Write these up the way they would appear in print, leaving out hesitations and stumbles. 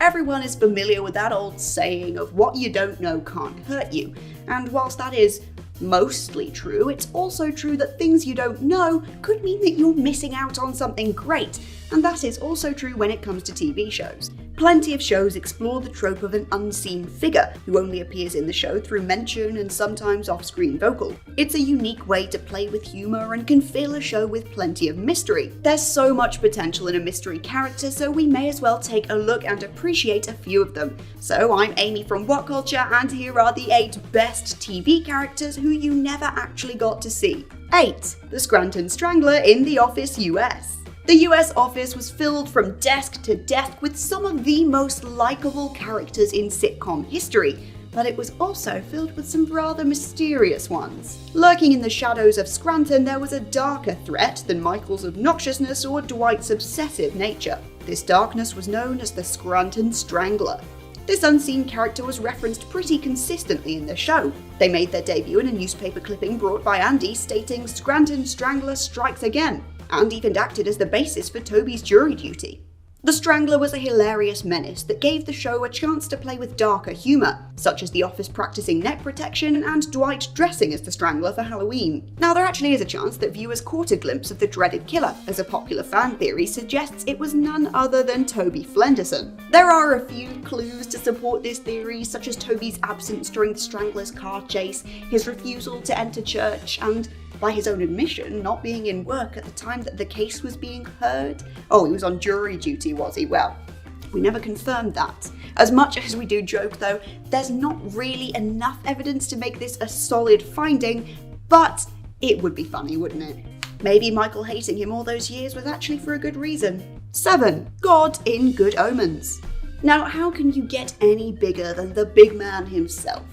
Everyone is familiar with that old saying of what you don't know can't hurt you, and whilst that is mostly true, it's also true that things you don't know could mean that you're missing out on something great, and that is also true when it comes to TV shows. Plenty of shows explore the trope of an unseen figure who only appears in the show through mention and sometimes off-screen vocal. It's a unique way to play with humour and can fill a show with plenty of mystery. There's so much potential in a mystery character, so we may as well take a look and appreciate a few of them. So I'm Amy from What Culture, and here are the 8 best TV characters who you never actually got to see. 8. The Scranton Strangler in The Office US. The US office was filled from desk to desk with some of the most likeable characters in sitcom history, but it was also filled with some rather mysterious ones. Lurking in the shadows of Scranton, there was a darker threat than Michael's obnoxiousness or Dwight's obsessive nature. This darkness was known as the Scranton Strangler. This unseen character was referenced pretty consistently in the show. They made their debut in a newspaper clipping brought by Andy stating "Scranton Strangler strikes again," and even acted as the basis for Toby's jury duty. The Strangler was a hilarious menace that gave the show a chance to play with darker humour, such as The Office practicing neck protection and Dwight dressing as the Strangler for Halloween. Now, there actually is a chance that viewers caught a glimpse of the dreaded killer, as a popular fan theory suggests it was none other than Toby Flenderson. There are a few clues to support this theory, such as Toby's absence during the Strangler's car chase, his refusal to enter church, and by his own admission, not being in work at the time that the case was being heard. Oh, he was on jury duty, was he? Well, we never confirmed that. As much as we do joke though, there's not really enough evidence to make this a solid finding, but it would be funny, wouldn't it? Maybe Michael hating him all those years was actually for a good reason. 7. God in Good Omens. Now, how can you get any bigger than the big man himself?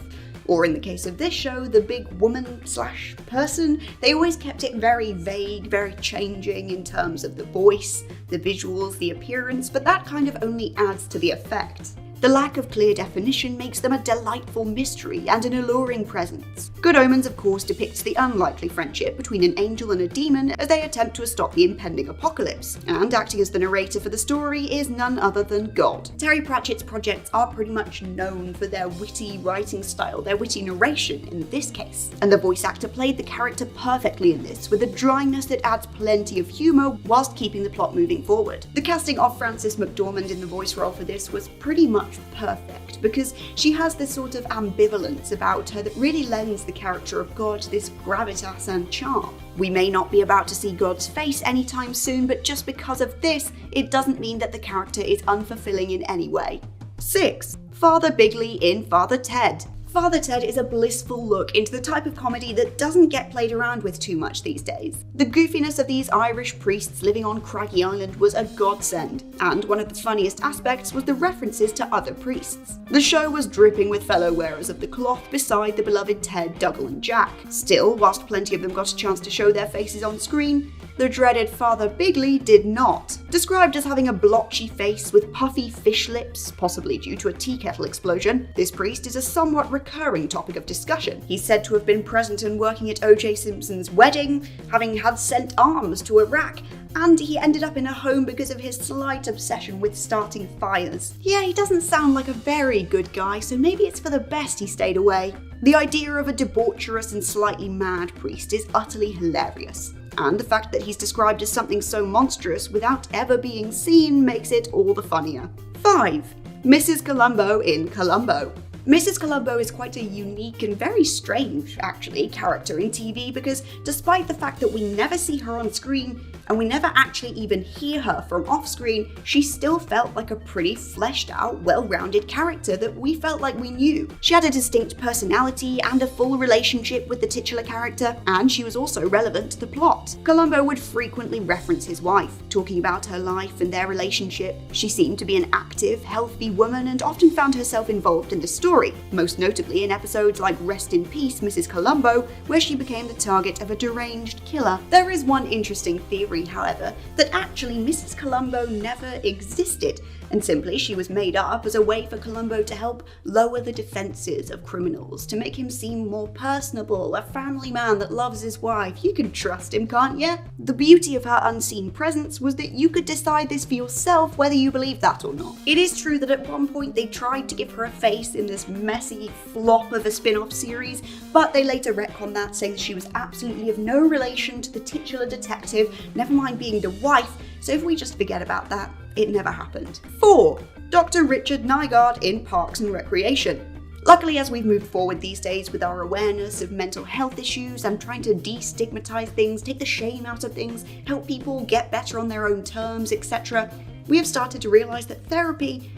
Or in the case of this show, the big woman/person. They always kept it very vague, very changing in terms of the voice, the visuals, the appearance, but that kind of only adds to the effect. The lack of clear definition makes them a delightful mystery and an alluring presence. Good Omens, of course, depicts the unlikely friendship between an angel and a demon as they attempt to stop the impending apocalypse. And acting as the narrator for the story is none other than God. Terry Pratchett's projects are pretty much known for their witty writing style, their witty narration in this case. And the voice actor played the character perfectly in this, with a dryness that adds plenty of humour whilst keeping the plot moving forward. The casting of Frances McDormand in the voice role for this was pretty much perfect, because she has this sort of ambivalence about her that really lends the character of God this gravitas and charm. We may not be about to see God's face anytime soon, but just because of this, it doesn't mean that the character is unfulfilling in any way. 6. Father Bigley in Father Ted. Father Ted is a blissful look into the type of comedy that doesn't get played around with too much these days. The goofiness of these Irish priests living on Craggy Island was a godsend, and one of the funniest aspects was the references to other priests. The show was dripping with fellow wearers of the cloth beside the beloved Ted, Dougal and Jack. Still, whilst plenty of them got a chance to show their faces on screen, the dreaded Father Bigley did not. Described as having a blotchy face with puffy fish lips, possibly due to a tea kettle explosion, this priest is a somewhat recurring topic of discussion. He's said to have been present and working at O.J. Simpson's wedding, having had sent arms to Iraq, and he ended up in a home because of his slight obsession with starting fires. Yeah, he doesn't sound like a very good guy, so maybe it's for the best he stayed away. The idea of a debaucherous and slightly mad priest is utterly hilarious. And the fact that he's described as something so monstrous without ever being seen makes it all the funnier. 5. Mrs. Columbo in Columbo. Mrs. Columbo is quite a unique and very strange, actually, character in TV because despite the fact that we never see her on screen and we never actually even hear her from off-screen, she still felt like a pretty fleshed out, well-rounded character that we felt like we knew. She had a distinct personality and a full relationship with the titular character, and she was also relevant to the plot. Columbo would frequently reference his wife, talking about her life and their relationship. She seemed to be an active, healthy woman and often found herself involved in the story, most notably in episodes like Rest in Peace, Mrs. Columbo, where she became the target of a deranged killer. There is one interesting theory, however, that actually Mrs. Columbo never existed, and simply she was made up as a way for Columbo to help lower the defenses of criminals, to make him seem more personable, a family man that loves his wife. You can trust him, can't you? The beauty of her unseen presence was that you could decide this for yourself whether you believe that or not. It is true that at one point they tried to give her a face in this messy flop of a spin-off series, but they later retconned that, saying that she was absolutely of no relation to the titular detective, never mind being the wife, so if we just forget about that, it never happened. 4. Dr. Richard Nygaard in Parks and Recreation. Luckily, as we've moved forward these days with our awareness of mental health issues and trying to destigmatize things, take the shame out of things, help people get better on their own terms, etc., we have started to realize that therapy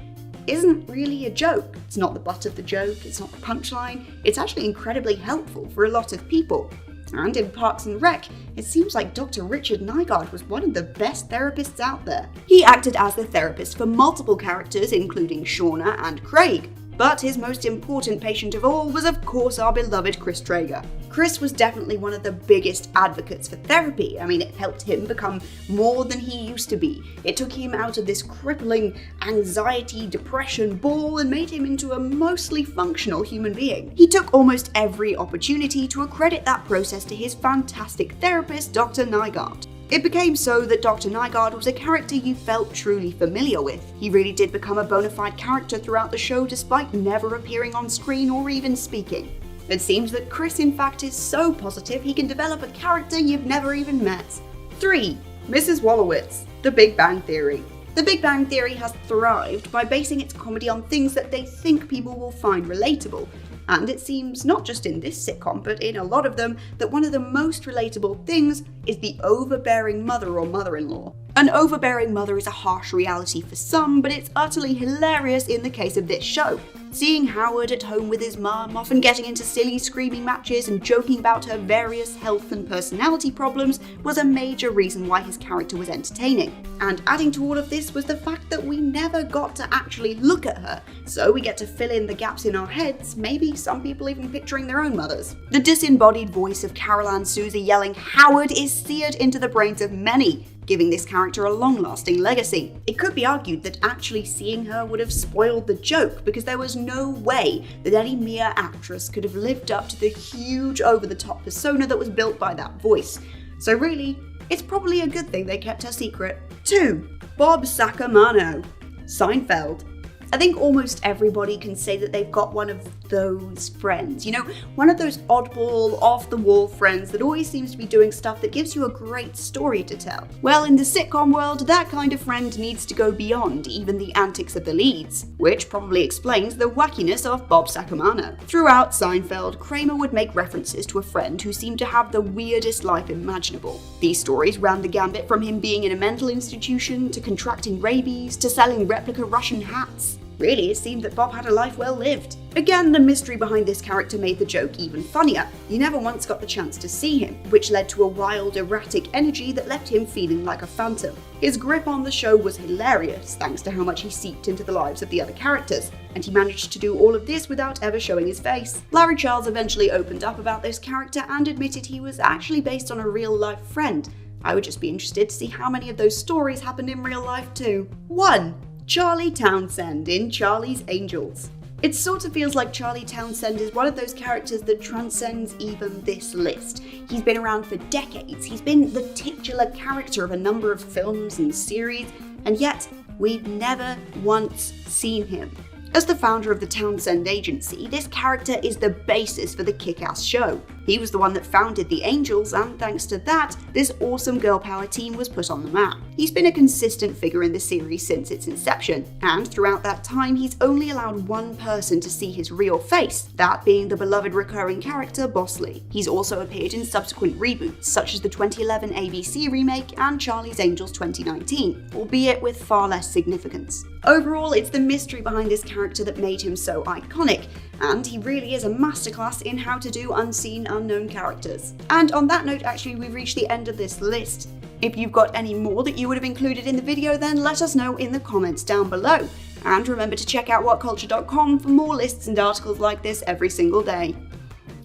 isn't really a joke. It's not the butt of the joke, it's not the punchline, it's actually incredibly helpful for a lot of people. And in Parks and Rec, it seems like Dr. Richard Nygaard was one of the best therapists out there. He acted as the therapist for multiple characters, including Shauna and Craig. But his most important patient of all was, of course, our beloved Chris Traeger. Chris was definitely one of the biggest advocates for therapy. I mean, it helped him become more than he used to be. It took him out of this crippling anxiety, depression ball and made him into a mostly functional human being. He took almost every opportunity to accredit that process to his fantastic therapist, Dr. Nygaard. It became so that Dr. Nygaard was a character you felt truly familiar with. He really did become a bona fide character throughout the show despite never appearing on screen or even speaking. It seems that Chris in fact is so positive he can develop a character you've never even met. 3. Mrs. Wolowitz, The Big Bang Theory. The Big Bang Theory has thrived by basing its comedy on things that they think people will find relatable. And it seems, not just in this sitcom, but in a lot of them, that one of the most relatable things is the overbearing mother or mother-in-law. An overbearing mother is a harsh reality for some, but it's utterly hilarious in the case of this show. Seeing Howard at home with his mum, often getting into silly screaming matches and joking about her various health and personality problems, was a major reason why his character was entertaining. And adding to all of this was the fact that we never got to actually look at her, so we get to fill in the gaps in our heads, maybe some people even picturing their own mothers. The disembodied voice of Carol Ann Sousa yelling "Howard" is seared into the brains of many, giving this character a long-lasting legacy. It could be argued that actually seeing her would have spoiled the joke, because there was no way that any mere actress could have lived up to the huge over-the-top persona that was built by that voice. So really, it's probably a good thing they kept her secret. 2. Bob SACAMANO, Seinfeld. I think almost everybody can say that they've got one of those friends. You know, one of those oddball, off-the-wall friends that always seems to be doing stuff that gives you a great story to tell. Well, in the sitcom world, that kind of friend needs to go beyond even the antics of the leads, which probably explains the wackiness of Bob SACAMANO. Throughout Seinfeld, Kramer would make references to a friend who seemed to have the weirdest life imaginable. These stories ran the gambit from him being in a mental institution, to contracting rabies, to selling replica Russian hats. Really, it seemed that Bob had a life well lived. Again, the mystery behind this character made the joke even funnier. You never once got the chance to see him, which led to a wild, erratic energy that left him feeling like a phantom. His grip on the show was hilarious, thanks to how much he seeped into the lives of the other characters, and he managed to do all of this without ever showing his face. Larry Charles eventually opened up about this character and admitted he was actually based on a real-life friend. I would just be interested to see how many of those stories happened in real life too. 1. Charlie Townsend in Charlie's Angels. It sort of feels like Charlie Townsend is one of those characters that transcends even this list. He's been around for decades, he's been the titular character of a number of films and series, and yet we've never once seen him. As the founder of the Townsend Agency, this character is the basis for the kick-ass show. He was the one that founded the Angels, and thanks to that, this awesome girl power team was put on the map. He's been a consistent figure in the series since its inception, and throughout that time he's only allowed one person to see his real face, that being the beloved recurring character Bosley. He's also appeared in subsequent reboots, such as the 2011 ABC remake and Charlie's Angels 2019, albeit with far less significance. Overall, it's the mystery behind this character that made him so iconic, and he really is a masterclass in how to do unseen, unknown characters. And on that note, actually, we've reached the end of this list. If you've got any more that you would have included in the video, then let us know in the comments down below. And remember to check out whatculture.com for more lists and articles like this every single day.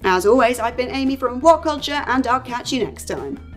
As always, I've been Amy from What Culture, and I'll catch you next time.